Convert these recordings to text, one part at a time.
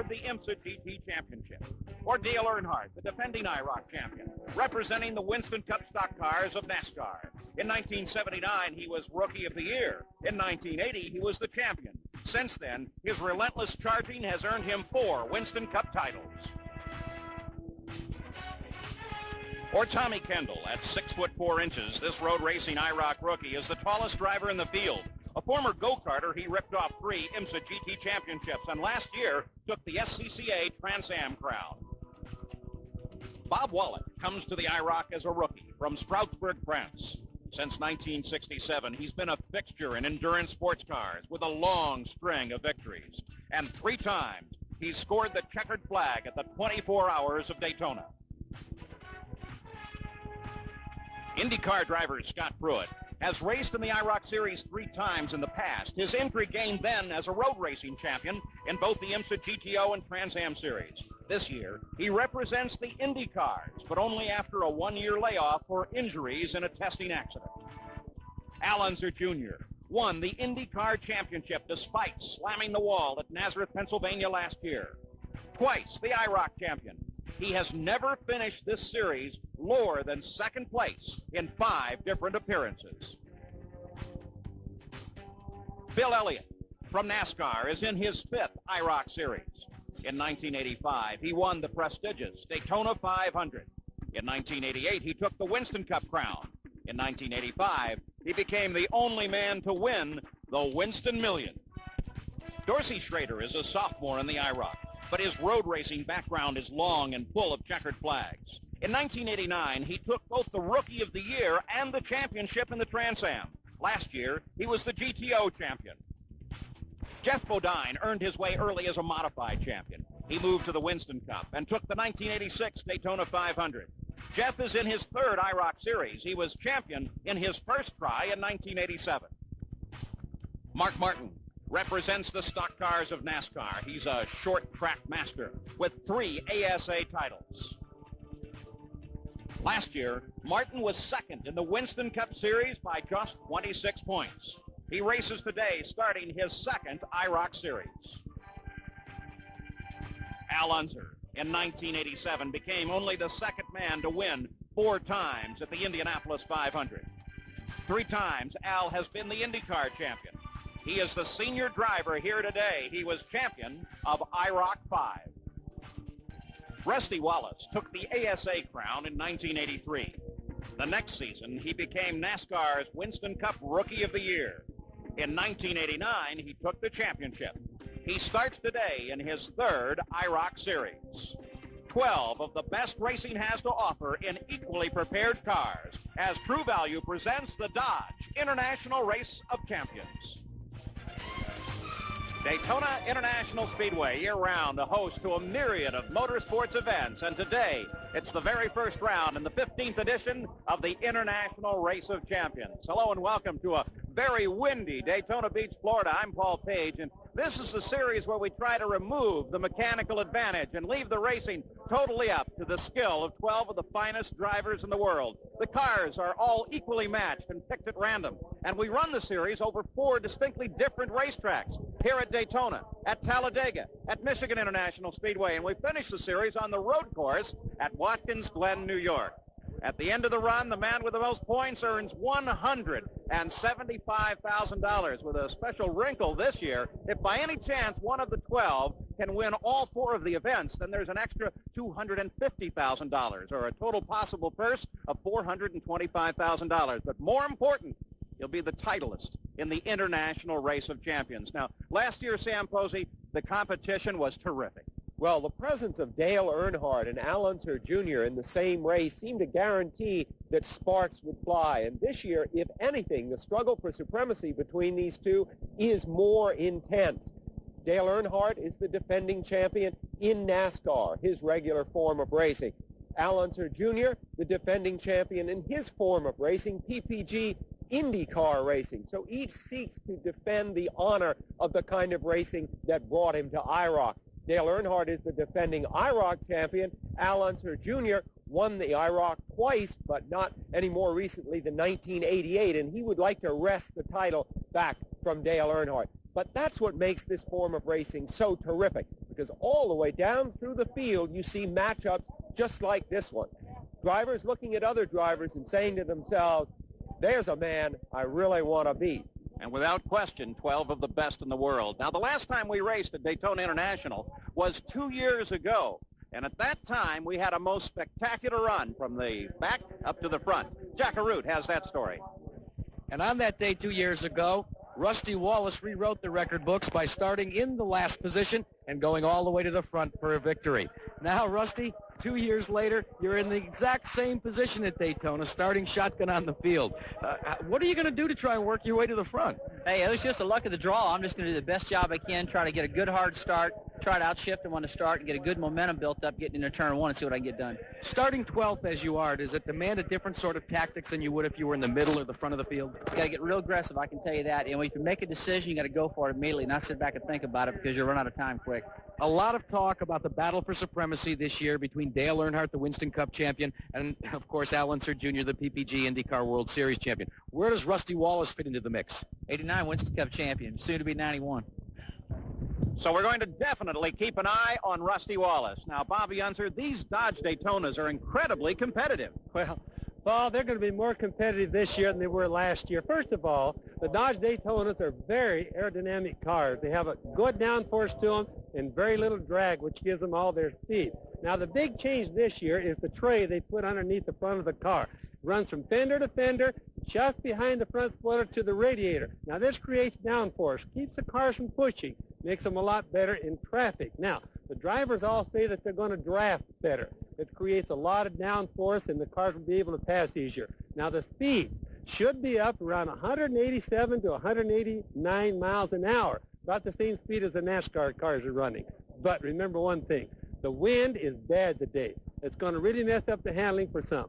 scored the IMSA GT Championship. Or Dale Earnhardt, the defending IROC champion, representing the Winston Cup stock cars of NASCAR. In 1979, he was Rookie of the Year. In 1980, he was the champion. Since then, his relentless charging has earned him 4 Winston Cup titles. Or Tommy Kendall, at 6 foot 4 inches, this road racing IROC rookie is the tallest driver in the field. A former go-karter, he ripped off 3 IMSA GT championships, and last year took the SCCA Trans Am crown. Bob Wallet comes to the IROC as a rookie from Strasbourg, France. Since 1967, he's been a fixture in endurance sports cars with a long string of victories. And 3 times, he's scored the checkered flag at the 24 Hours of Daytona. IndyCar driver Scott Pruitt has raced in the IROC Series 3 times in the past. His entry gained then as a road racing champion in both the IMSA GTO and Trans Am Series. This year, he represents the IndyCars, but only after a 1-year layoff for injuries in a testing accident. Al Unser Jr. won the IndyCar Championship despite slamming the wall at Nazareth, Pennsylvania last year. Twice the IROC champion. He has never finished this series lower than 2nd place in 5 different appearances. Bill Elliott from NASCAR is in his 5th IROC series. In 1985, he won the prestigious Daytona 500. In 1988, he took the Winston Cup crown. In 1985, he became the only man to win the Winston Million. Dorsey Schrader is a sophomore in the IROC, but his road racing background is long and full of checkered flags. In 1989, he took both the Rookie of the Year and the championship in the Trans Am. Last year, he was the GTO champion. Jeff Bodine earned his way early as a modified champion. He moved to the Winston Cup and took the 1986 Daytona 500. Jeff is in his 3rd IROC series. He was champion in his first try in 1987. Mark Martin represents the stock cars of NASCAR. He's a short track master with 3 ASA titles. Last year, Martin was 2nd in the Winston Cup Series by just 26 points. He races today, starting his 2nd IROC Series. Al Unser, in 1987, became only the 2nd man to win 4 times at the Indianapolis 500. 3 times, Al has been the IndyCar champion. He is the senior driver here today. He was champion of IROC 5. Rusty Wallace took the ASA crown in 1983. The next season, he became NASCAR's Winston Cup Rookie of the Year. In 1989, he took the championship. He starts today in his 3rd IROC Series. 12 of the best racing has to offer in equally prepared cars as True Value presents the Dodge International Race of Champions. Daytona International Speedway, year-round, a host to a myriad of motorsports events, and today it's the very first round in the 15th edition of the International Race of Champions. Hello and welcome to a very windy Daytona Beach, Florida. I'm Paul Page, and this is the series where we try to remove the mechanical advantage and leave the racing totally up to the skill of 12 of the finest drivers in the world. The cars are all equally matched and picked at random, and we run the series over 4 distinctly different racetracks. Here at Daytona, at Talladega, at Michigan International Speedway, and we finish the series on the road course at Watkins Glen, New York. At the end of the run, the man with the most points earns $175,000 with a special wrinkle this year. If by any chance one of the 12 can win all 4 of the events, then there's an extra $250,000, or a total possible purse of $425,000. But more important, he'll be the titleist in the International Race of Champions. Now, last year, Sam Posey, the competition was terrific. Well, the presence of Dale Earnhardt and Al Unser Jr. in the same race seemed to guarantee that sparks would fly. And this year, if anything, the struggle for supremacy between these two is more intense. Dale Earnhardt is the defending champion in NASCAR, his regular form of racing. Al Unser Jr., the defending champion in his form of racing, PPG IndyCar racing. So each seeks to defend the honor of the kind of racing that brought him to IROC. Dale Earnhardt is the defending IROC champion. Al Unser Jr. won the IROC twice, but not any more recently than 1988, and he would like to wrest the title back from Dale Earnhardt. But that's what makes this form of racing so terrific, because all the way down through the field, you see matchups just like this one. Drivers looking at other drivers and saying to themselves, there's a man I really want to beat. And without question, 12 of the best in the world. Now, the last time we raced at Daytona International was 2 years ago. And at that time, we had a most spectacular run from the back up to the front. Jack Arute has that story. And on that day 2 years ago, Rusty Wallace rewrote the record books by starting in the last position and going all the way to the front for a victory. Now, Rusty, 2 years later, you're in the exact same position at Daytona, starting shotgun on the field. What are you going to do to try and work your way to the front? Hey, it was just the luck of the draw. I'm just going to do the best job I can, try to get a good hard start, try to outshift him on the start, and get a good momentum built up getting into turn one and see what I can get done. Starting 12th as you are, does it demand a different sort of tactics than you would if you were in the middle or the front of the field? You got to get real aggressive, I can tell you that. And if you make a decision, you got to go for it immediately, not sit back and think about it because you'll run out of time quick. A lot of talk about the battle for supremacy this year between Dale Earnhardt, the Winston Cup champion, and, of course, Al Unser Jr., the PPG IndyCar World Series champion. Where does Rusty Wallace fit into the mix? 89 Winston Cup champion, soon to be 91. So we're going to definitely keep an eye on Rusty Wallace. Now, Bobby Unser, these Dodge Daytonas are incredibly competitive. Well, Paul, they're going to be more competitive this year than they were last year. First of all, the Dodge Daytonas are very aerodynamic cars. They have a good downforce to them and very little drag, which gives them all their speed. Now, the big change this year is the tray they put underneath the front of the car. It runs from fender to fender, just behind the front spoiler to the radiator. Now, this creates downforce, keeps the cars from pushing, makes them a lot better in traffic. Now, the drivers all say that they're going to draft better. It creates a lot of downforce, and the cars will be able to pass easier. Now, the speed should be up around 187 to 189 miles an hour, about the same speed as the NASCAR cars are running. But remember one thing, the wind is bad today. It's going to really mess up the handling for some.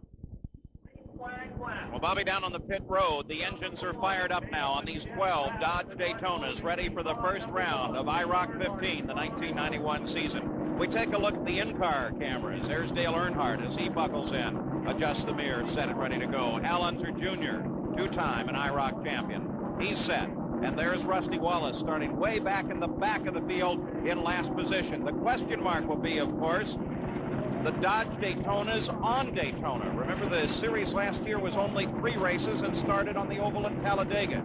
Well, Bobby, down on the pit road, the engines are fired up now on these 12 Dodge Daytonas, ready for the first round of IROC 15, the 1991 season. We take a look at the in-car cameras. There's Dale Earnhardt as he buckles in, adjusts the mirror, set it, ready to go. Al Unser Jr., two-time an IROC champion. He's set. And there's Rusty Wallace starting way back in the back of the field in last position. The question mark will be, of course, the Dodge Daytonas on Daytona. Remember, the series last year was only 3 races and started on the oval at Talladega.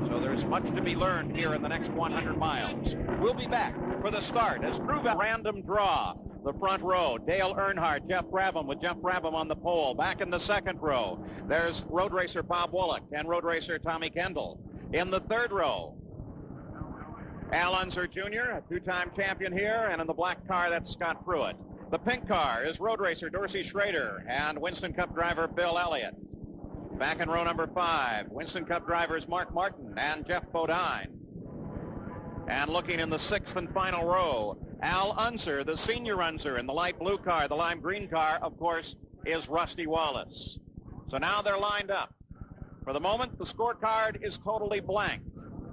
So there's much to be learned here in the next 100 miles. We'll be back for the start as through a random draw. The front row, Dale Earnhardt, Jeff Brabham with Jeff Brabham on the pole. Back in the second row, there's road racer Bob Woolek and road racer Tommy Kendall. In the third row, Al Unser Jr., a two-time champion here, and in the black car, that's Scott Pruitt. The pink car is road racer Dorsey Schrader and Winston Cup driver Bill Elliott. Back in row number 5, Winston Cup drivers Mark Martin and Jeff Bodine. And looking in the 6th and final row, Al Unser, the senior Unser, in the light blue car. The lime green car, of course, is Rusty Wallace. So now they're lined up. For the moment, the scorecard is totally blank.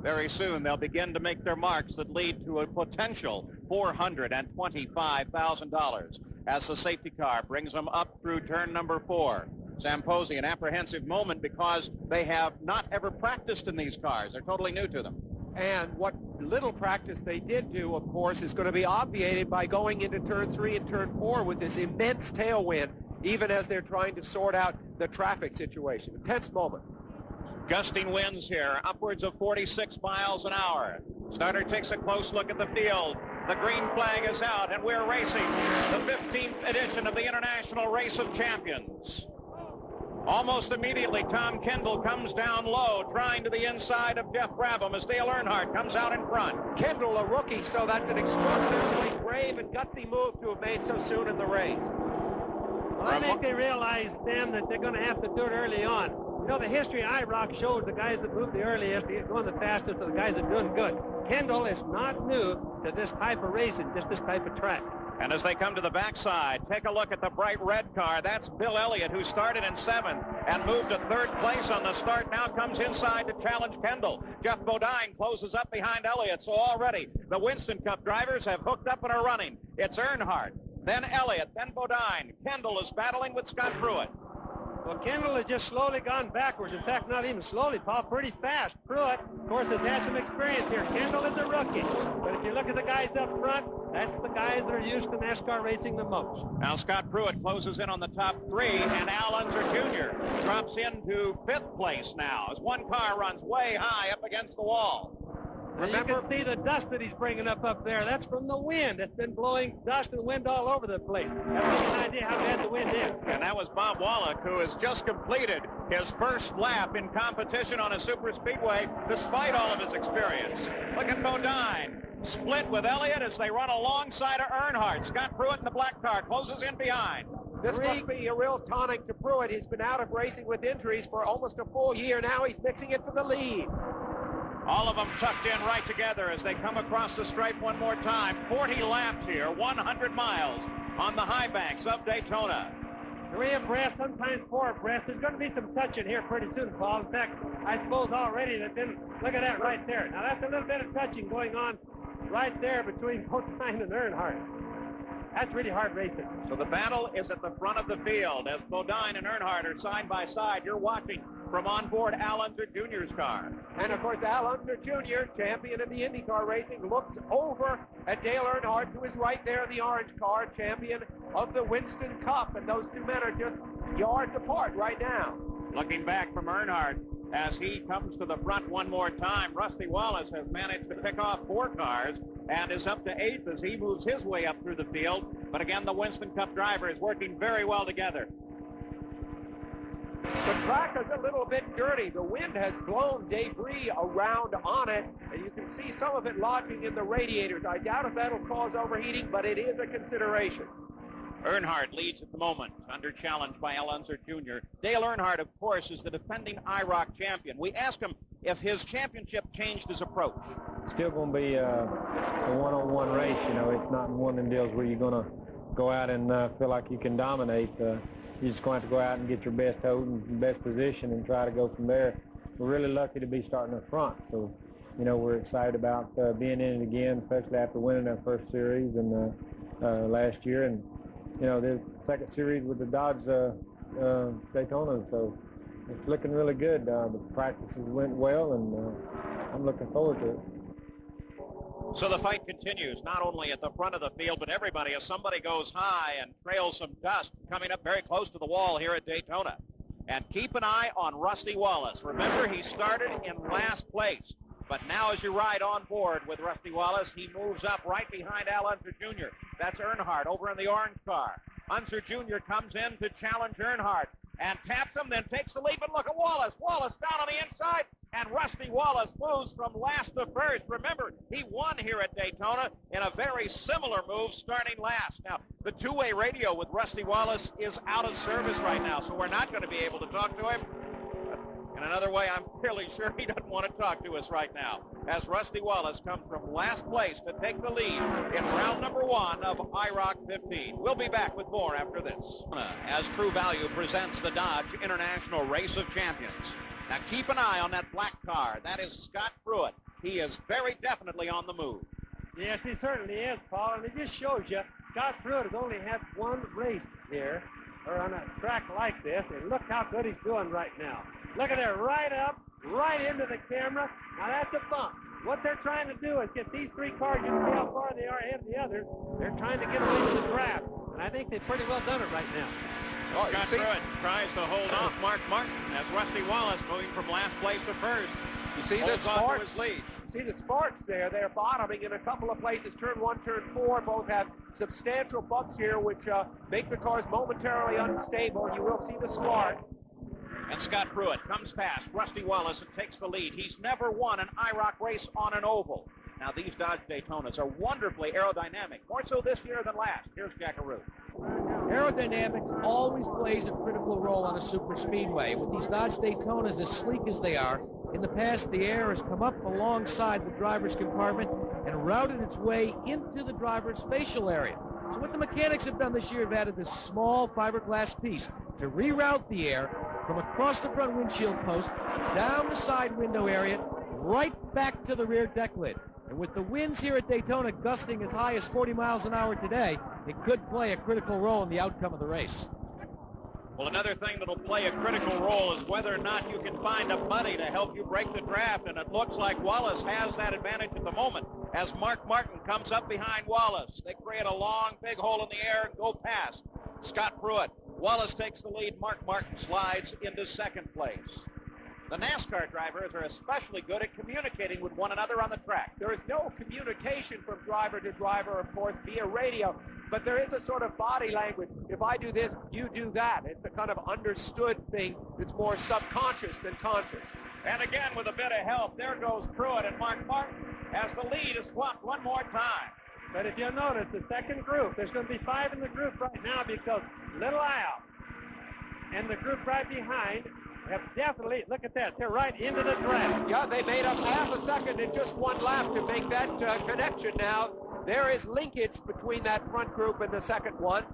Very soon, they'll begin to make their marks that lead to a potential $425,000 as the safety car brings them up through turn number 4. Sam Posey, an apprehensive moment because they have not ever practiced in these cars. They're totally new to them. And what little practice they did do, of course, is going to be obviated by going into turn 3 and turn 4 with this immense tailwind, even as they're trying to sort out the traffic situation. A tense moment. Gusting winds here, upwards of 46 miles an hour. Starter takes a close look at the field. The green flag is out, and we're racing the 15th edition of the International Race of Champions. Almost immediately, Tom Kendall comes down low, trying to the inside of Jeff Brabham as Dale Earnhardt comes out in front. Kendall, a rookie, so that's an extraordinarily brave and gutsy move to have made so soon in the race. Well, I think they realize, Sam, that they're going to have to do it early on. You know, the history of IROC shows the guys that move the earliest, going the fastest, are the guys that are doing good. Kendall is not new to this type of racing, just this type of track. And as they come to the backside, take a look at the bright red car. That's Bill Elliott, who started in 7th and moved to 3rd place on the start. Now comes inside to challenge Kendall. Jeff Bodine closes up behind Elliott. So already the Winston Cup drivers have hooked up and are running. It's Earnhardt, then Elliott, then Bodine. Kendall is battling with Scott Pruitt. Well, Kendall has just slowly gone backwards. In fact, not even slowly, Paul, pretty fast. Pruitt, of course, has had some experience here. Kendall is a rookie. But if you look at the guys up front, that's the guys that are used to NASCAR racing the most. Now Scott Pruitt closes in on the top three, and Al Unser Jr. drops into 5th place now as one car runs way high up against the wall. Remember, you can see the dust that he's bringing up there. That's from the wind. It's been blowing dust and wind all over the place. That gives you an idea how bad the wind is. And that was Bob Wallach, who has just completed his first lap in competition on a super speedway, despite all of his experience. Look at Bodine. Split with Elliott as they run alongside of Earnhardt. Scott Pruitt in the black car closes in behind. This must be a real tonic to Pruitt. He's been out of racing with injuries for almost a full year. Now he's mixing it for the lead. All of them tucked in right together as they come across the stripe one more time. 40 laps here, 100 miles on the high banks of Daytona. 3 abreast, sometimes 4 abreast. There's going to be some touching here pretty soon, Paul. In fact, I suppose already they've been, look at that right there. Now that's a little bit of touching going on right there between Bodine and Earnhardt. That's really hard racing. So the battle is at the front of the field as Bodine and Earnhardt are side by side. You're watching from onboard Al Unser Jr.'s car. And of course, Al Unser Jr., champion in the IndyCar racing, looks over at Dale Earnhardt, who is right there in the orange car, champion of the Winston Cup. And those two men are just yards apart right now. Looking back from Earnhardt as he comes to the front one more time. Rusty Wallace has managed to pick off 4 cars and is up to 8th as he moves his way up through the field. But again, the Winston Cup driver is working very well together. The track is a little bit dirty. The wind has blown debris around on it, and you can see some of it lodging in the radiators. I doubt if that'll cause overheating, but it is a consideration. Earnhardt leads at the moment, under challenge by Al Unser Jr. Dale Earnhardt, of course, is the defending IROC champion. We asked him if his championship changed his approach. Still going to be a one-on-one race. You know, it's not one of them deals where you're going to go out and feel like you can dominate. You're just going to have to go out and get your best hold and best position and try to go from there. We're really lucky to be starting up front. So, you know, we're excited about being in it again, especially after winning our first series and last year. And, you know, the second series with the Dodge Daytona. So it's looking really good. The practices went well, and I'm looking forward to it. So the fight continues, not only at the front of the field, but everybody, as somebody goes high and trails some dust, coming up very close to the wall here at Daytona. And keep an eye on Rusty Wallace. Remember, he started in last place. But now as you ride on board with Rusty Wallace, he moves up right behind Al Unser Jr. That's Earnhardt over in the orange car. Unser Jr. comes in to challenge Earnhardt and taps him, then takes the lead. But look at Wallace. Wallace down on the inside. And Rusty Wallace moves from last to first. Remember, he won here at Daytona in a very similar move starting last. Now, the two-way radio with Rusty Wallace is out of service right now, so we're not going to be able to talk to him. In another way, I'm fairly sure he doesn't want to talk to us right now, as Rusty Wallace comes from last place to take the lead in round number 1 of IROC 15. We'll be back with more after this. As True Value presents the Dodge International Race of Champions. Now keep an eye on that black car. That is Scott Pruitt. He is very definitely on the move. Yes, he certainly is, Paul, and it just shows you Scott Pruitt has only had one race here, or on a track like this, and look how good he's doing right now. Look at it, right up, right into the camera. Now that's a bump. What they're trying to do is get these 3 cars, you can see how far they are ahead of the others. They're trying to get away from the draft, and I think they've pretty well done it right now. Oh, Scott Pruitt tries to hold off Mark Martin as Rusty Wallace moving from last place to first. You see the sparks. Lead. You see the sparks there. They're bottoming in a couple of places. Turn 1, turn 4 both have substantial bumps here, which make the cars momentarily unstable. You will see the spark. And Scott Pruitt comes past Rusty Wallace and takes the lead. He's never won an IROC race on an oval. Now, these Dodge Daytonas are wonderfully aerodynamic, more so this year than last. Here's Jackaroo. Aerodynamics always plays a critical role on a super speedway. With these Dodge Daytonas, as sleek as they are, in the past the air has come up alongside the driver's compartment and routed its way into the driver's facial area. So what the mechanics have done this year, have added this small fiberglass piece to reroute the air from across the front windshield post, down the side window area, right back to the rear deck lid. And with the winds here at Daytona gusting as high as 40 miles an hour today, it could play a critical role in the outcome of the race. Well, another thing that'll play a critical role is whether or not you can find a buddy to help you break the draft, and it looks like Wallace has that advantage at the moment as Mark Martin comes up behind Wallace. They create a long, big hole in the air and go past Scott Pruitt. Wallace takes the lead. Mark Martin slides into second place. The NASCAR drivers are especially good at communicating with one another on the track. There is no communication from driver to driver, of course, via radio, but there is a sort of body language. If I do this, you do that. It's a kind of understood thing that's more subconscious than conscious. And again, with a bit of help, there goes Pruitt and Mark Martin as the lead is swapped one more time. But if you'll notice, the second group, there's going to be 5 in the group right now because Little Al and the group right behind have definitely, look at that, they're right into the draft. Yeah, they made up half a second in just one lap to make that connection now. There is linkage between that front group and the second one.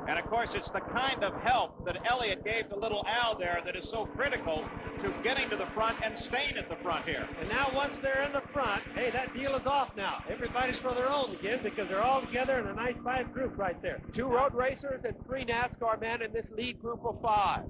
And, of course, it's the kind of help that Elliott gave to Little Al there that is so critical to getting to the front and staying at the front here. And now once they're in the front, hey, that deal is off now. Everybody's for their own again because they're all together in a nice 5 group right there. 2 road racers and 3 NASCAR men in this lead group of 5.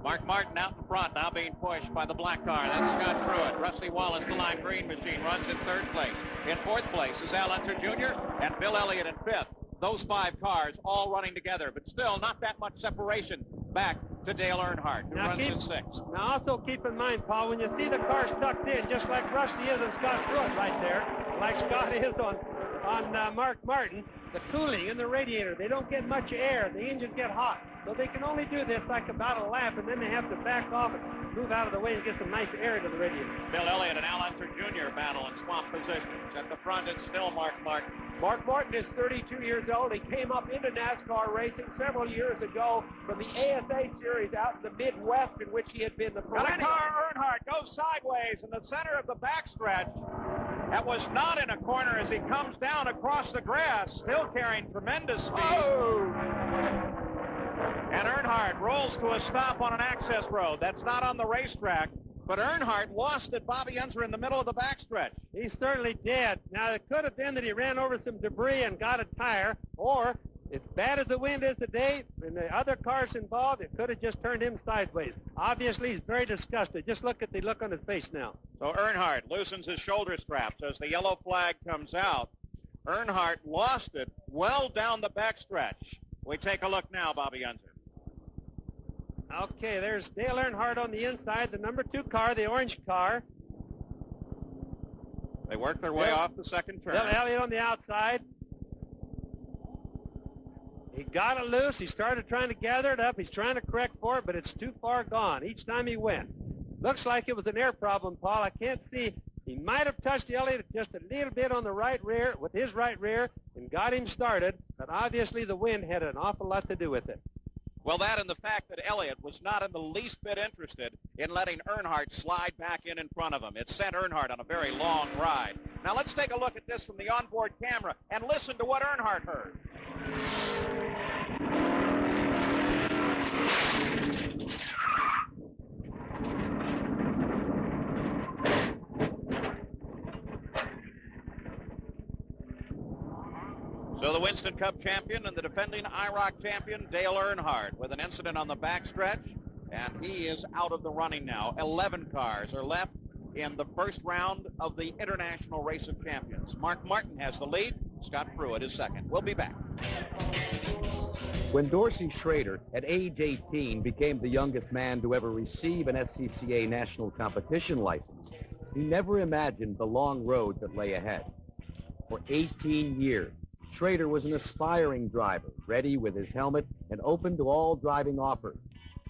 Mark Martin out in front, now being pushed by the black car. That's Scott Pruitt. Rusty Wallace, the lime green machine, runs in 3rd place. In 4th place is Al Unser Jr. and Bill Elliott in 5th. Those 5 cars all running together, but still not that much separation back to Dale Earnhardt, who runs in 6th. Now also keep in mind, Paul, when you see the cars tucked in, just like Rusty is on Scott Pruitt right there, like Scott is on Mark Martin, the cooling in the radiator, they don't get much air. The engines get hot. So they can only do this like about a lap, and then they have to back off and move out of the way and get some nice air into the radiator. Bill Elliott and Al Unser Jr. battle in swamp positions. At the front, it's still Mark Martin. Mark Martin is 32 years old. He came up into NASCAR racing several years ago from the ASA series out in the Midwest, in which he had been the Got a car, Earnhardt goes sideways in the center of the backstretch. That was not in a corner as he comes down across the grass, still carrying tremendous speed. Oh! And Earnhardt rolls to a stop on an access road. That's not on the racetrack, but Earnhardt lost at Bobby Unser in the middle of the backstretch. He certainly did. Now, it could have been that he ran over some debris and got a tire, or as bad as the wind is today, and the other cars involved, it could have just turned him sideways. Obviously, he's very disgusted. Just look at the look on his face now. So Earnhardt loosens his shoulder straps as the yellow flag comes out. Earnhardt lost it well down the backstretch. We take a look now, Bobby Unser. Okay, there's Dale Earnhardt on the inside, the number 2 car, the orange car. They work their way off the second turn. Bill Elliott on the outside. He got it loose. He started trying to gather it up. He's trying to correct for it, but it's too far gone each time he went. Looks like it was an air problem, Paul. I can't see. He might have touched Elliott just a little bit on the right rear with his right rear and got him started, but obviously the wind had an awful lot to do with it. Well, that and the fact that Elliott was not in the least bit interested in letting Earnhardt slide back in front of him. It sent Earnhardt on a very long ride. Now let's take a look at this from the onboard camera and listen to what Earnhardt heard. So the Winston Cup champion and the defending IROC champion, Dale Earnhardt, with an incident on the backstretch, and he is out of the running now. 11 cars are left in the first round of the International Race of Champions. Mark Martin has the lead. Scott Pruitt is second. We'll be back. When Dorsey Schrader, at age 18, became the youngest man to ever receive an SCCA national competition license, he never imagined the long road that lay ahead. For 18 years, Schrader was an aspiring driver, ready with his helmet and open to all driving offers.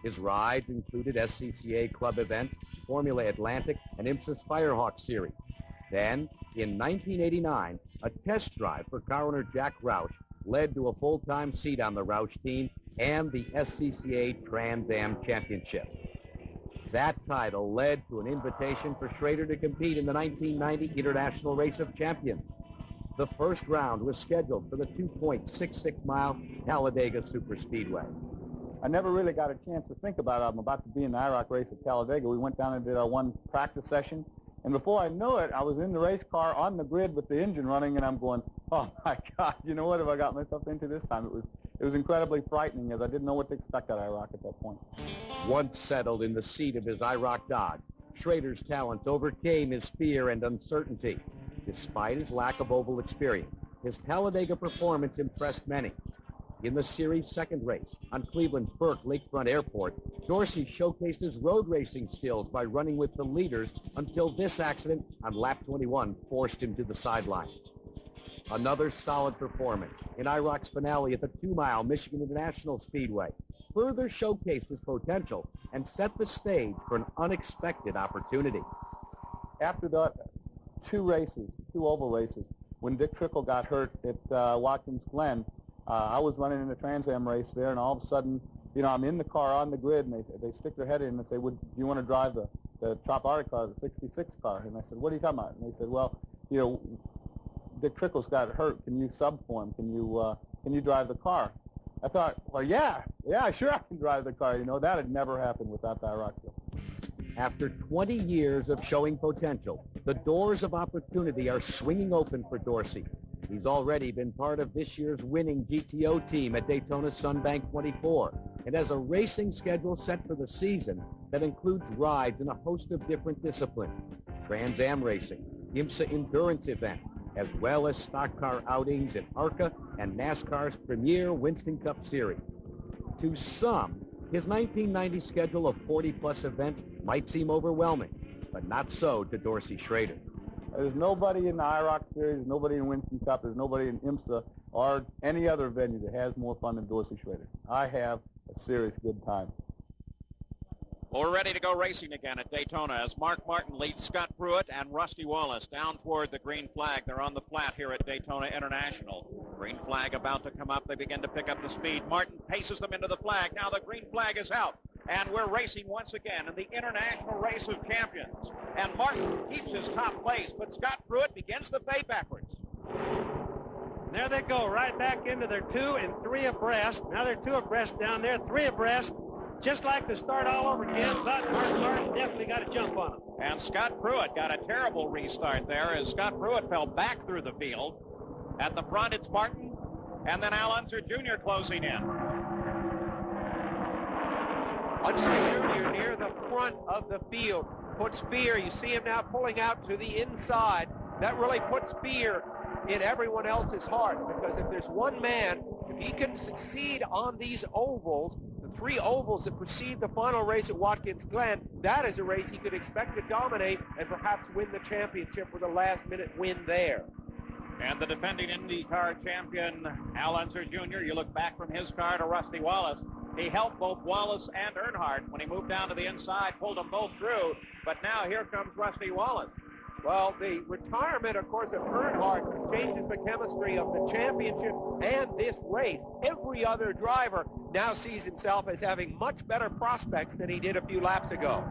His rides included SCCA club events, Formula Atlantic, and IMSA's Firehawk Series. Then, in 1989, a test drive for car owner Jack Roush led to a full-time seat on the Roush team and the SCCA Trans Am Championship. That title led to an invitation for Schrader to compete in the 1990 International Race of Champions. The first round was scheduled for the 2.66-mile Talladega Superspeedway. I never really got a chance to think about it. I'm about to be in the IROC race at Talladega. We went down and did our one practice session, and before I knew it, I was in the race car on the grid with the engine running, and I'm going, Oh my God! You know what have I got myself into this time? It was incredibly frightening, as I didn't know what to expect at IROC at that point. Once settled in the seat of his IROC Dodge, Schrader's talent overcame his fear and uncertainty. Despite his lack of oval experience, his Talladega performance impressed many. In the series' second race on Cleveland's Burke Lakefront Airport, Dorsey showcased his road racing skills by running with the leaders until this accident on lap 21 forced him to the sideline. Another solid performance in IROC's finale at the 2-mile Michigan International Speedway further showcased his potential and set the stage for an unexpected opportunity. After the two oval races, when Dick Trickle got hurt at Watkins Glen, I was running in a Trans Am race there, and all of a sudden, you know, I'm in the car on the grid, and they stick their head in and say, do you want to drive the Trop Arctic car, the 66 car? And I said, what are you talking about? And they said, well, you know, Dick Trickle's got hurt. Can you sub for him? Can you drive the car? I thought, well, yeah, sure I can drive the car. You know, that had never happened without the IROC deal. After 20 years of showing potential, the doors of opportunity are swinging open for Dorsey. He's already been part of this year's winning GTO team at Daytona Sunbank 24 and has a racing schedule set for the season that includes rides in a host of different disciplines: Trans Am racing, IMSA endurance event, as well as stock car outings in ARCA and NASCAR's premier Winston Cup Series. To some, his 1990 schedule of 40-plus events might seem overwhelming, but not so to Dorsey Schrader. There's nobody in the IROC Series, nobody in Winston Cup, there's nobody in IMSA or any other venue that has more fun than Dorsey Schrader. I have a serious good time. Well, we're ready to go racing again at Daytona as Mark Martin leads Scott Pruitt and Rusty Wallace down toward the green flag. They're on the flat here at Daytona International. Green flag about to come up. They begin to pick up the speed. Martin paces them into the flag. Now the green flag is out. And we're racing once again in the International Race of Champions. And Martin keeps his top place, but Scott Pruitt begins to fade backwards. There they go, right back into their 2 and 3 abreast. Now they're 2 abreast down there, 3 abreast. Just like to start all over again, but Mark Martin definitely got a jump on him. And Scott Pruitt got a terrible restart there as Scott Pruitt fell back through the field. At the front, it's Martin, and then Al Unser Jr. closing in. Unser Jr. near the front of the field puts fear. You see him now pulling out to the inside. That really puts fear in everyone else's heart, because if there's one man, if he can succeed on these ovals, the 3 ovals that precede the final race at Watkins Glen, that is a race he could expect to dominate and perhaps win the championship with a last-minute win there. And the defending IndyCar champion, Al Unser Jr., you look back from his car to Rusty Wallace. He helped both Wallace and Earnhardt when he moved down to the inside, pulled them both through. But now here comes Rusty Wallace. Well, the retirement, of course, of Earnhardt changes the chemistry of the championship and this race. Every other driver now sees himself as having much better prospects than he did a few laps ago.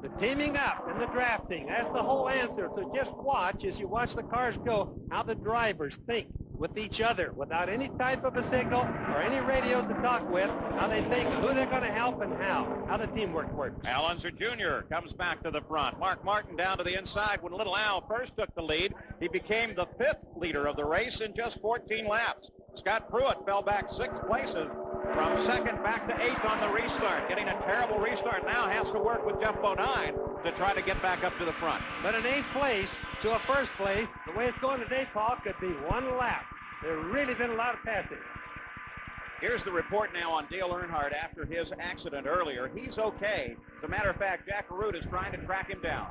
The teaming up and the drafting, that's the whole answer. So just watch, as you watch the cars go, how the drivers think with each other without any type of a signal or any radio to talk with, how they think, who they're going to help and how the teamwork works. Al Unser Jr. comes back to the front. Mark Martin down to the inside. When little Al first took the lead, he became the 5th leader of the race in just 14 laps. Scott Pruitt fell back 6 places from 2nd back to 8th on the restart. Getting a terrible restart now, has to work with Jeff Bodine to try to get back up to the front. But an 8th place to a 1st place, the way it's going today, Paul, could be 1 lap. There's really been a lot of passing. Here's the report now on Dale Earnhardt after his accident earlier. He's okay. As a matter of fact, Jack Arute is trying to track him down.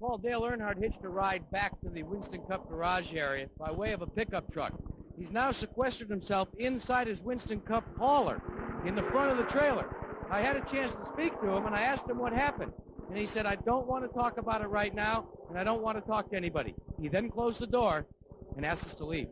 Paul, Dale Earnhardt hitched a ride back to the Winston Cup garage area by way of a pickup truck. He's now sequestered himself inside his Winston Cup hauler in the front of the trailer. I had a chance to speak to him, and I asked him what happened. And he said, I don't want to talk about it right now, and I don't want to talk to anybody. He then closed the door and asked us to leave.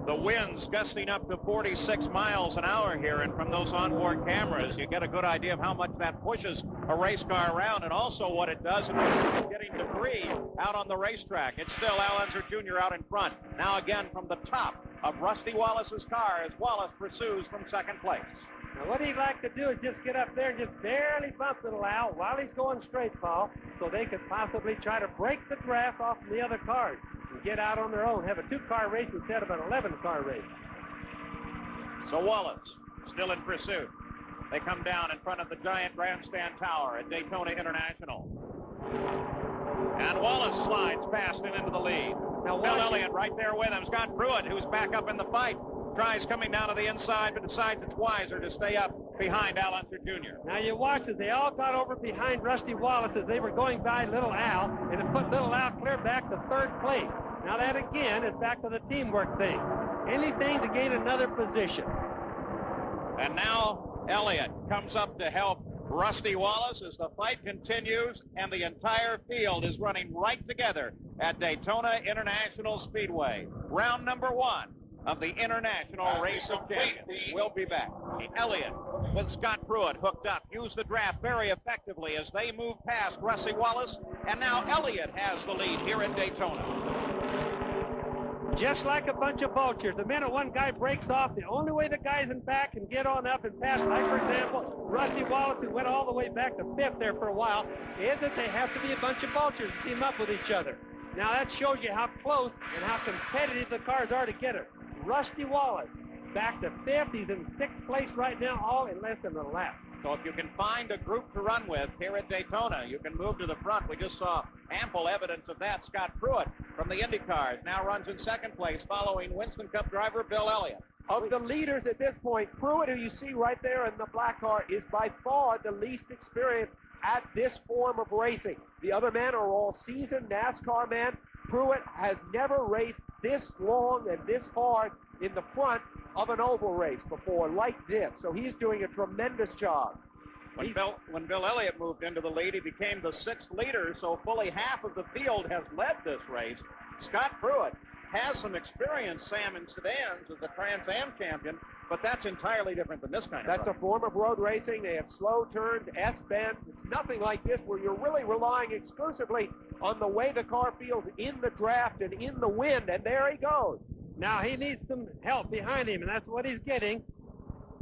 The wind's gusting up to 46 miles an hour here, and from those onboard cameras, you get a good idea of how much that pushes a race car around, and also what it does in terms of getting debris out on the racetrack. It's still Al Unser Jr. out in front. Now again from the top of Rusty Wallace's car as Wallace pursues from 2nd place. Now, what he'd like to do is just get up there and just barely bump little Al while he's going straight, Paul, so they could possibly try to break the draft off the other cars. and get out on their own, have a 2-car race instead of an 11-car race. So Wallace still in pursuit. They come down in front of the giant grandstand tower at Daytona International. And Wallace slides past him into the lead. Now Bill Elliott right there with him. Scott Pruitt, who's back up in the fight, tries coming down to the inside, but decides it's wiser to stay up behind Al Unser Jr. Now you watch it. They all got over behind Rusty Wallace as they were going by Little Al, and it put Little Al clear back to 3rd place. Now that again is back to the teamwork thing. Anything to gain another position. And now Elliott comes up to help Rusty Wallace as the fight continues, and the entire field is running right together at Daytona International Speedway. Round number 1 of the International Race of Champions. We'll be back. Elliott with Scott Pruitt hooked up, used the draft very effectively as they move past Rusty Wallace, and now Elliott has the lead here at Daytona. Just like a bunch of vultures. The minute one guy breaks off, the only way the guys in back can get on up and pass, like, for example, Rusty Wallace, who went all the way back to 5th there for a while, is that they have to be a bunch of vultures to team up with each other. Now that shows you how close and how competitive the cars are together. Rusty Wallace back to 5th. He's in 6th place right now, all in less than a lap. So if you can find a group to run with here at Daytona, you can move to the front. We just saw ample evidence of that. Scott Pruitt from the Indy cars now runs in 2nd place, following Winston Cup driver Bill Elliott. Of the leaders at this point, Pruitt, who you see right there in the black car, is by far the least experienced at this form of racing. The other men are all seasoned NASCAR men. Pruitt has never raced this long and this hard in the front of an oval race before like this, so he's doing a tremendous job. When Bill Elliott moved into the lead, he became the 6th leader, so fully half of the field has led this race. Scott Pruitt has some experience, Sam, in sedans as the Trans Am champion, but that's entirely different than this kind of That's a form of road racing. They have slow turns, S-bends. It's nothing like this where you're really relying exclusively on the way the car feels in the draft and in the wind, and there he goes. Now he needs some help behind him, and that's what he's getting.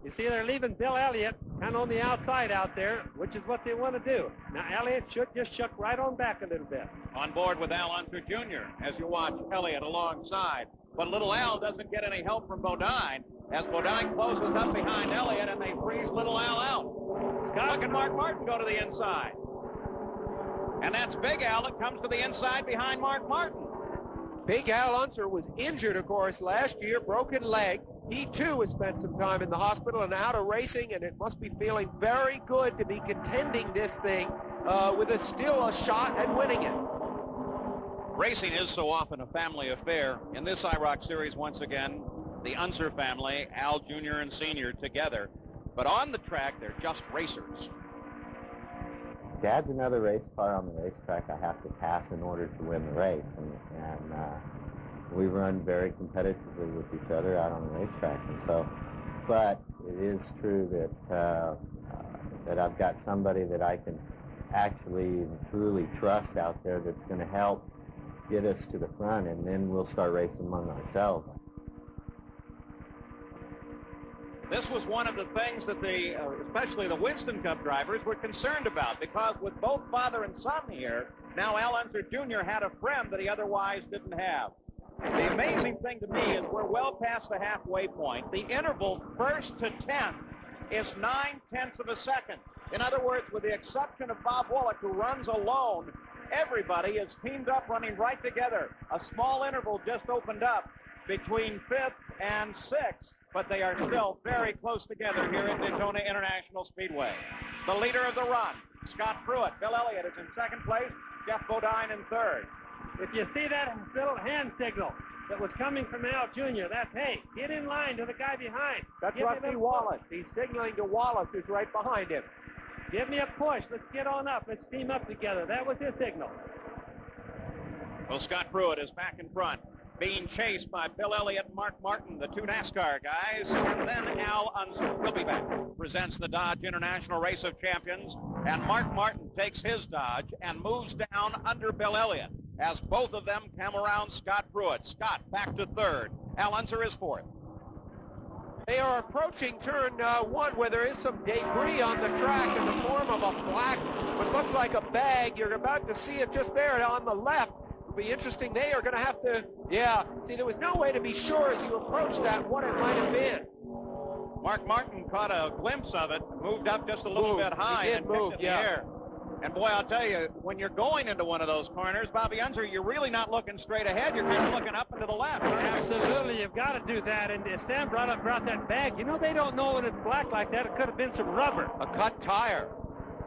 You see, they're leaving Bill Elliott kind of on the outside out there, which is what they want to do. Now Elliott should just shuck right on back a little bit. On board with Al Unser Jr. as you watch Elliott alongside. But little Al doesn't get any help from Bodine as Bodine closes up behind Elliott, and they freeze little Al out. Scott and Mark Martin go to the inside. And that's Big Al that comes to the inside behind Mark Martin. Big Al Unser was injured, of course, last year, broken leg. He, too, has spent some time in the hospital and out of racing, and it must be feeling very good to be contending this thing with still a shot at winning it. Racing is so often a family affair. In this IROC series, once again, the Unser family, Al Jr. and Sr. together. But on the track, they're just racers. Dad's another race car on the racetrack I have to pass in order to win the race, and we run very competitively with each other out on the racetrack. And so, but it is true that that I've got somebody that I can actually and truly trust out there that's going to help get us to the front, and then we'll start racing among ourselves. This was one of the things that especially the Winston Cup drivers were concerned about, because with both father and son here, now Al Unser Jr. had a friend that he otherwise didn't have. The amazing thing to me is we're well past the halfway point. The interval 1st to 10th is 9/10 of a second. In other words, with the exception of Bob Wallach, who runs alone, everybody is teamed up running right together. A small interval just opened up between 5th and 6th. But they are still very close together here at Daytona International Speedway. The leader of the run, Scott Pruitt. Bill Elliott is in 2nd place. Jeff Bodine in 3rd. If you see that little hand signal that was coming from Al Jr., that's, hey, get in line to the guy behind. That's Give Rusty Wallace. He's signaling to Wallace, who's right behind him. Give me a push. Let's get on up. Let's team up together. That was his signal. Well, Scott Pruitt is back in front, being chased by Bill Elliott and Mark Martin, the 2 NASCAR guys, and then Al Unser. We'll be back. Presents the Dodge International Race of Champions, and Mark Martin takes his Dodge and moves down under Bill Elliott as both of them come around Scott Pruitt. Scott back to 3rd. Al Unser is 4th. They are approaching turn 1, where there is some debris on the track in the form of a black, what looks like a bag. You're about to see it just there on the left. It'll be interesting. They are going to have to, yeah. See, there was no way to be sure as you approached that what it might have been. Mark Martin caught a glimpse of it, moved up just a little bit high and picked it in the air. And boy, I'll tell you, when you're going into one of those corners, Bobby Unser, you're really not looking straight ahead. You're kind of looking up and to the left. Absolutely, you've got to do that. And Sam brought that bag. You know, they don't know when it's black like that. It could have been some rubber. A cut tire.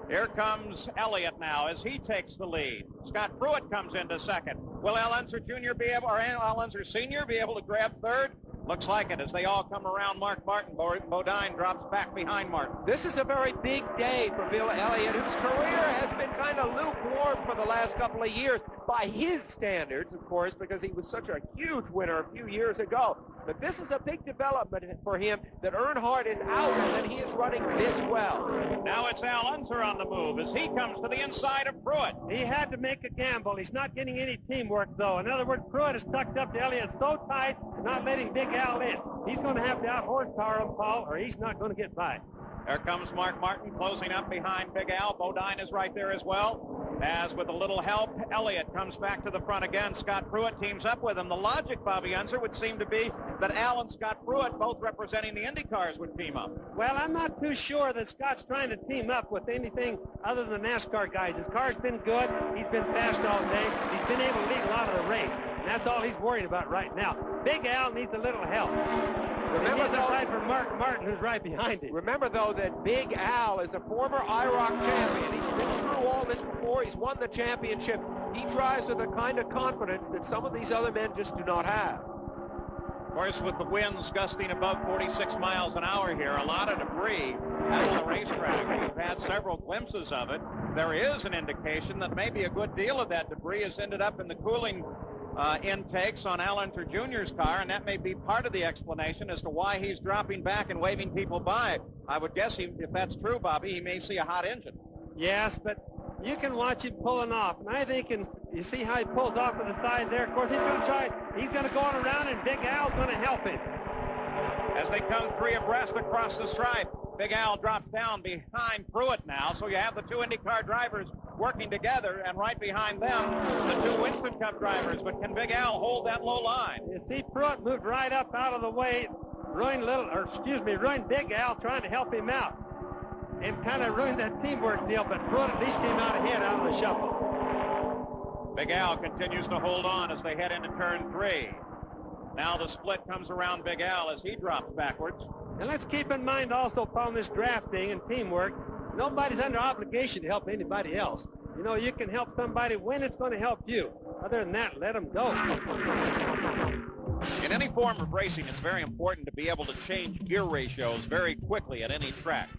Here comes Elliott now as he takes the lead. Scott Pruitt comes into second. Will Al Unser Jr. be able, or Al Unser Sr. be able to grab third? Looks like it as they all come around Mark Martin. Bodine drops back behind Martin. This is a very big day for Bill Elliott, whose career has been kind of lukewarm for the last couple of years by his standards, of course, because he was such a huge winner a few years ago. But this is a big development for him that Earnhardt is out and that he is running this well. Now it's Al Unser on the move as he comes to the inside of Pruitt. He had to make a gamble. He's not getting any teamwork, though. In other words, Pruitt is tucked up to Elliott so tight, not letting Big Al in. He's going to have to out-horsepower him, Paul, or he's not going to get by. There comes Mark Martin closing up behind Big Al. Bodine is right there as well. As with a little help, Elliott comes back to the front again. Scott Pruitt teams up with him. The logic, Bobby Unser, would seem to be that Al and Scott Pruitt, both representing the Indy cars, would team up. Well, I'm not too sure that Scott's trying to team up with anything other than the NASCAR guys. His car's been good. He's been fast all day. He's been able to lead a lot of the race. And that's all he's worried about right now. Big Al needs a little help. Remember aside from Mark Martin, who's right behind him. Remember, though, that Big Al is a former IROC champion. He's been through all this before. He's won the championship. He drives with a kind of confidence that some of these other men just do not have. Of course, with the winds gusting above 46 miles an hour here, a lot of debris out on the racetrack. We've had several glimpses of it. There is an indication that maybe a good deal of that debris has ended up in the cooling intakes on Al Unser Jr.'s car, and that may be part of the explanation as to why he's dropping back and waving people by. I would guess if that's true, Bobby, he may see a hot engine. Yes, but you can watch him pulling off, and I think you see how he pulls off to the side there. Of course, he's going to go on around, and Big Al's going to help him. As they come three abreast across the stripe, Big Al drops down behind Pruitt now, so you have the two IndyCar drivers working together, and right behind them, the two Winston Cup drivers. But can Big Al hold that low line? You see, Pruitt moved right up out of the way, ruined Big Al trying to help him out, and kind of ruined that teamwork deal. But Pruitt at least came out ahead out of the shuffle. Big Al continues to hold on as they head into turn 3. Now the split comes around Big Al as he drops backwards. And let's keep in mind also, upon this drafting and teamwork, nobody's under obligation to help anybody else. You know, you can help somebody when it's going to help you. Other than that, let them go. In any form of racing, it's very important to be able to change gear ratios very quickly at any track.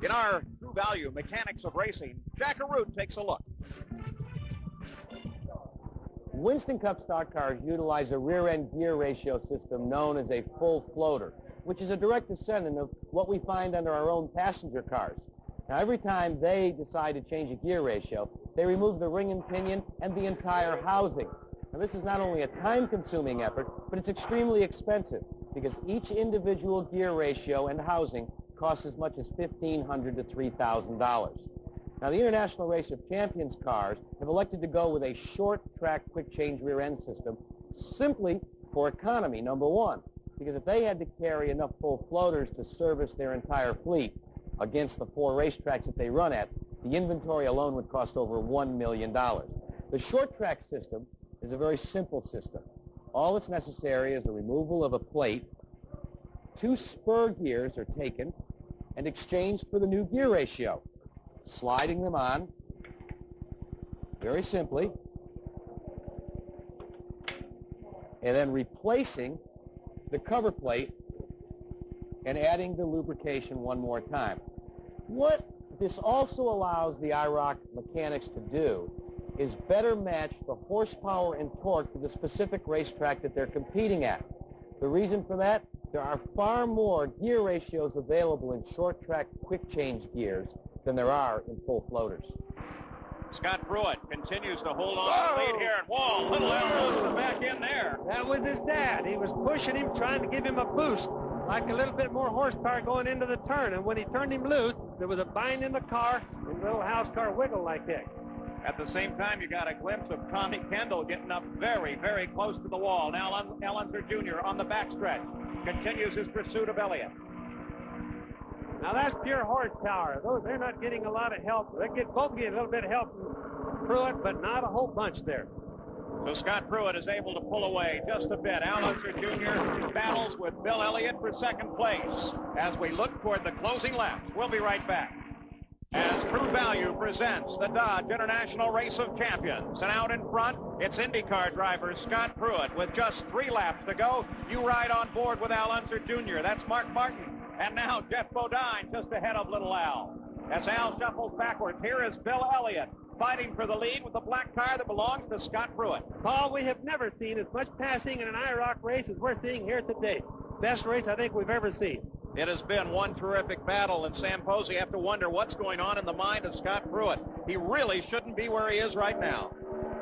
In our True Value Mechanics of Racing, Jack Arute takes a look. Winston Cup stock cars utilize a rear-end gear ratio system known as a full floater, which is a direct descendant of what we find under our own passenger cars. Now, every time they decide to change a gear ratio, they remove the ring and pinion and the entire housing. Now, this is not only a time-consuming effort, but it's extremely expensive because each individual gear ratio and housing costs as much as $1,500 to $3,000. Now, the International Race of Champions cars have elected to go with a short-track quick-change rear-end system simply for economy, number one, because if they had to carry enough full floaters to service their entire fleet against the 4 racetracks that they run at, the inventory alone would cost over $1 million. The short-track system is a very simple system. All that's necessary is the removal of a plate, 2 spur gears are taken and exchanged for the new gear ratio, sliding them on very simply, and then replacing the cover plate and adding the lubrication one more time. What this also allows the IROC mechanics to do is better match the horsepower and torque to the specific racetrack that they're competing at. The reason for that? There are far more gear ratios available in short-track quick-change gears than there are in full floaters. Scott Pruitt continues to hold on to the lead here, and whoa, little elbows back in there. That was his dad. He was pushing him, trying to give him a boost, like a little bit more horsepower going into the turn. And when he turned him loose, there was a bind in the car, and the little house car wiggled like that. At the same time, you got a glimpse of Tommy Kendall getting up very, very close to the wall. Now Unser Jr. on the backstretch continues his pursuit of Elliott. Now that's pure horsepower. They're not getting a lot of help. They both get a little bit of help from Pruitt, but not a whole bunch there. So Scott Pruitt is able to pull away just a bit. Al Unser Jr. battles with Bill Elliott for second place as we look toward the closing laps. We'll be right back. As True Value presents the Dodge International Race of Champions. And out in front, it's IndyCar driver Scott Pruitt. With just 3 laps to go, you ride on board with Al Unser Jr. That's Mark Martin. And now Jeff Bodine just ahead of little Al. As Al shuffles backwards, here is Bill Elliott fighting for the lead with the black car that belongs to Scott Pruitt. Paul, we have never seen as much passing in an IROC race as we're seeing here today. Best race I think we've ever seen. It has been one terrific battle, and Sam Posey have to wonder what's going on in the mind of Scott Pruitt. He really shouldn't be where he is right now.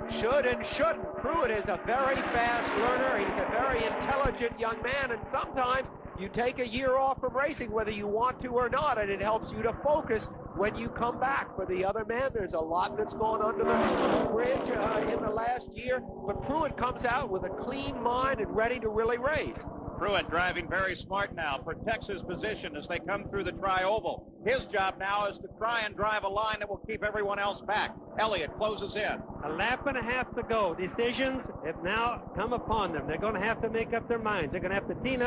Should and shouldn't. Pruitt is a very fast learner. He's a very intelligent young man, and sometimes you take a year off from racing, whether you want to or not, and it helps you to focus when you come back. For the other man, there's a lot that's gone under the bridge in the last year, but Pruitt comes out with a clean mind and ready to really race. Pruitt driving very smart now, protects his position as they come through the tri-oval. His job now is to try and drive a line that will keep everyone else back. Elliott closes in. A lap and a half to go. Decisions have now come upon them. They're going to have to make up their minds. They're going to have to team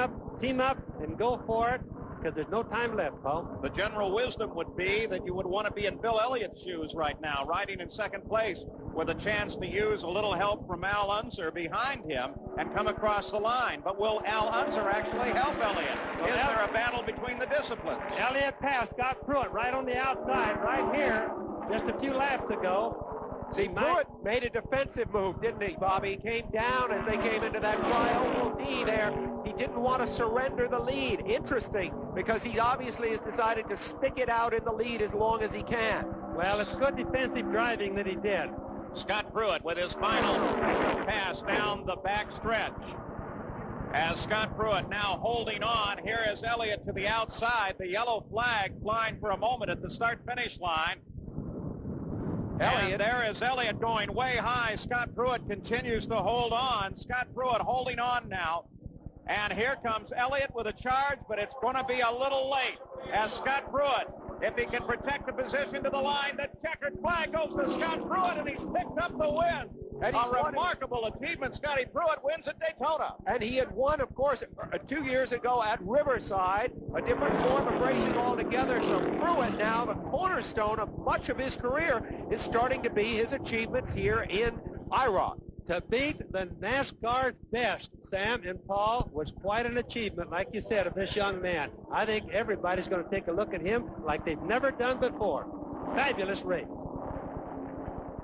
up, and go for it, because there's no time left, Paul. The general wisdom would be that you would want to be in Bill Elliott's shoes right now, riding in second place, with a chance to use a little help from Al Unser behind him and come across the line. But will Al Unser actually help Elliott? Is there a battle between the disciplines? Elliott passed Scott Pruitt right on the outside, right here, just a few laps ago. See, Pruitt made a defensive move, didn't he, Bobby? He came down as they came into that tri-oval D there. He didn't want to surrender the lead. Interesting, because he obviously has decided to stick it out in the lead as long as he can. Well, it's good defensive driving that he did. Scott Pruitt with his final pass down the back stretch. As Scott Pruitt now holding on, here is Elliott to the outside. The yellow flag flying for a moment at the start-finish line. And there is Elliott going way high. Scott Pruitt continues to hold on. Scott Pruitt holding on now. And here comes Elliott with a charge, but it's going to be a little late. As Scott Pruitt, if he can protect the position to the line, the checkered flag goes to Scott Pruitt, and he's picked up the win. And a remarkable achievement. Scotty Pruitt wins at Daytona. And he had won, of course, 2 years ago at Riverside, a different form of racing altogether. So Pruitt now, the cornerstone of much of his career, is starting to be his achievements here in IROC. To beat the NASCAR's best, Sam and Paul, was quite an achievement, like you said, of this young man. I think everybody's going to take a look at him like they've never done before. Fabulous race.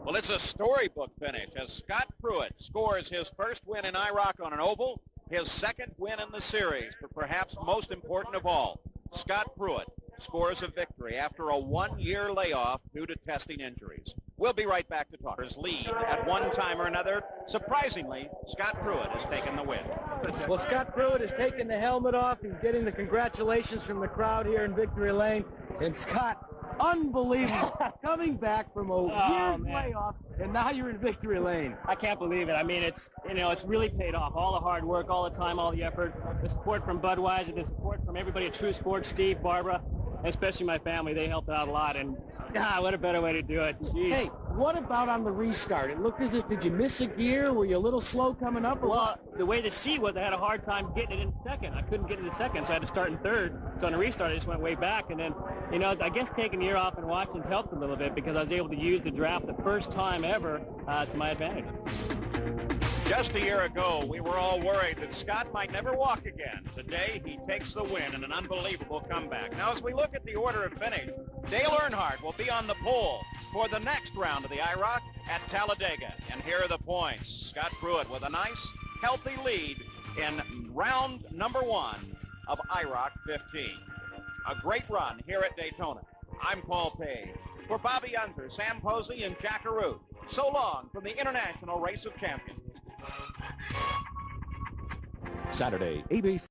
Well, it's a storybook finish as Scott Pruitt scores his first win in IROC on an oval, his second win in the series, but perhaps most important of all, Scott Pruitt scores a victory after a one-year layoff due to testing injuries. We'll be right back to talk. His lead at one time or another. Surprisingly, Scott Pruitt has taken the win. Well, Scott Pruitt has taken the helmet off and getting the congratulations from the crowd here in Victory Lane. And Scott, unbelievable, coming back from a year's layoff, and now you're in Victory Lane. I can't believe it. I mean, it's really paid off. All the hard work, all the time, all the effort, the support from Budweiser, the support from everybody at True Sports, Steve, Barbara, especially my family. They helped out a lot, and what a better way to do it. Jeez. Hey, what about on the restart? It looked as if, did you miss a gear? Were you a little slow coming up? Or well, the way the seat was, I had a hard time getting it in second. I couldn't get it in second, so I had to start in third. So on the restart, I just went way back. And then, I guess taking a year off and watching helped a little bit because I was able to use the draft the first time ever to my advantage. Just a year ago, we were all worried that Scott might never walk again. Today, he takes the win in an unbelievable comeback. Now, as we look at the order of finish, Dale Earnhardt will be on the pole for the next round of the IROC at Talladega. And here are the points. Scott Pruitt with a nice, healthy lead in round number 1 of IROC 15. A great run here at Daytona. I'm Paul Page. For Bobby Unser, Sam Posey, and Jack Arute, so long from the International Race of Champions. Saturday, ABC.